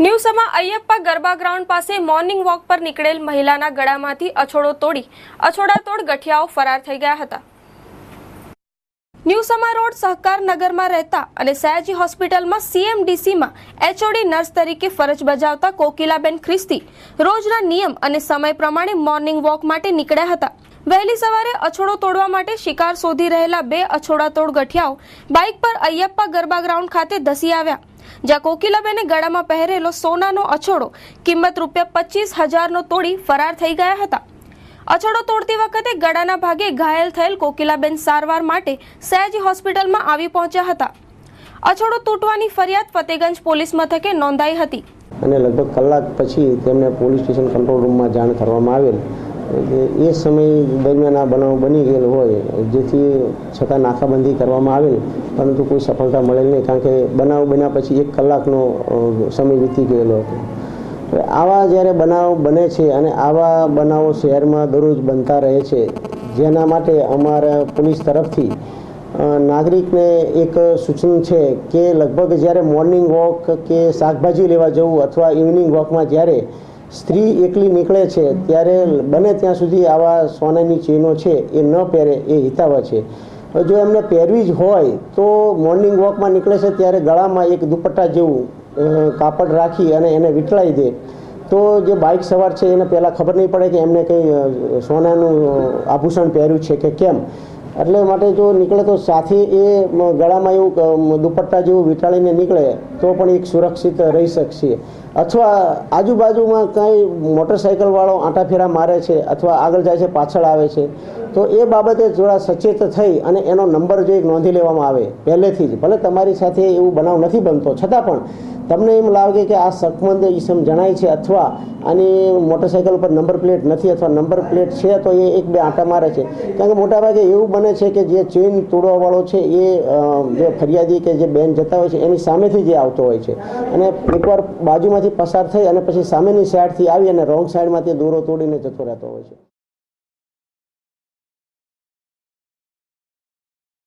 ન્યૂઝમાં અયપ્પા ગરબા ગ્રાઉન્ડ પાસે morning walk પર નીકળેલ મહિલાના ગળામાંથી અછોડો તોડી અછોડાતોડ ગઠિયાઓ ફરાર થઈ ગયા હતા। ન્યૂઝમાં રોડ સહકાર નગરમાં રહેતા અને સયાજી હોસ્પિટલમાં CMDCમાં HOD નર્સ તરીકે ફરજ બજાવતા કોકિલાબેન ખ્રિસ્તી રોજના નિયમ અને સમય પ્રમાણે મોર્નિંગ વોક માટે નીકળ્યા હતા। વહેલી સવારે અછોડો તોડવા માટે શિકાર શોધી રહેલા બે અછોડાતોડ ગઠિયાઓ બાઇક પર અયપ્પા ગરબા ગ્રાઉન્ડ ખાતે ધસી આવ્યા, જ્યાં કોકિલાબેને ગળામાં પહેરેલો સોનાનો અછોડો કિંમત ₹25,000નો તોડી ફરાર થઈ ગયા હતા। અછોડો તોડતી વખતે ગળાના ભાગે ઘાયલ થયેલ કોકિલાબેન સારવાર માટે સયાજી હોસ્પિટલમાં આવી પહોંચ્યા હતા। અછોડો તૂટવાની ફરિયાદ ફતેગંજ પોલીસ મથકે નોંધાઈ હતી અને લગભગ કલાક પછી તેમને પોલીસ સ્ટેશન કંટ્રોલ રૂમમાં જાણ કરવામાં આવેલ। એ સમય દરમિયાન આ બનાવ બની ગયેલો હોય, જેથી છતાં નાકાબંધી કરવામાં આવેલ, પરંતુ કોઈ સફળતા મળેલ નહીં, કારણ કે બનાવ બન્યા પછી 1 કલાકનો સમય વીતી ગયેલો હતો। આવા જ્યારે બનાવ બને છે અને આવા બનાવો શહેરમાં દરરોજ બનતા રહે છે, જેના માટે અમારા પોલીસ તરફથી નાગરિકને એક સૂચન છે કે લગભગ જ્યારે મોર્નિંગ વોક કે શાકભાજી લેવા જવું અથવા ઇવનિંગ વોકમાં જ્યારે સ્ત્રી એકલી નીકળે છે ત્યારે બને ત્યાં સુધી આવા સોનાની ચેનો છે એ ન પહેરે એ હિતાવહ છે। જો એમને પહેરવી જ હોય તો મોર્નિંગ વોકમાં નીકળે છે ત્યારે ગળામાં એક દુપટ્ટા જેવું કાપડ રાખી અને એને વીંટળાઈ દે, તો જે બાઇક સવાર છે એને પહેલાં ખબર નહીં પડે કે એમને કંઈ સોનાનું આભૂષણ પહેર્યું છે કે કેમ। એટલે માટે જો નીકળે તો સાથે એ ગળામાં એવું દુપટ્ટા જેવું વીંટાળીને નીકળે તો પણ એક સુરક્ષિત રહી શકશે। અથવા આજુબાજુમાં કંઈ મોટરસાઇકલવાળો આંટાફેરા મારે છે અથવા આગળ જાય છે પાછળ આવે છે તો એ બાબતે થોડા સચેત થઈ અને એનો નંબર જો એક નોંધી લેવામાં આવે પહેલેથી જ, ભલે તમારી સાથે એવું બનાવ નથી બનતો છતાં પણ તમને એમ લાગે કે આ શકમંદ ઈસમ જણાય છે અથવા આની મોટરસાઇકલ પર નંબર પ્લેટ નથી અથવા નંબર પ્લેટ છે તો એ 1-2 આંટા મારે છે, કારણ કે મોટાભાગે એવું બને છે કે જે ચેન તોડવાવાળો છે એ જે ફરિયાદી કે જે બેન જતા હોય છે એની સામેથી જે આવતો હોય છે અને એકવાર બાજુમાંથી પસાર થઈ અને પછી સામેની સાઈડથી આવી અને રોંગ સાઈડમાં તે દોરો તોડીને જતો રહેતો હોય છે।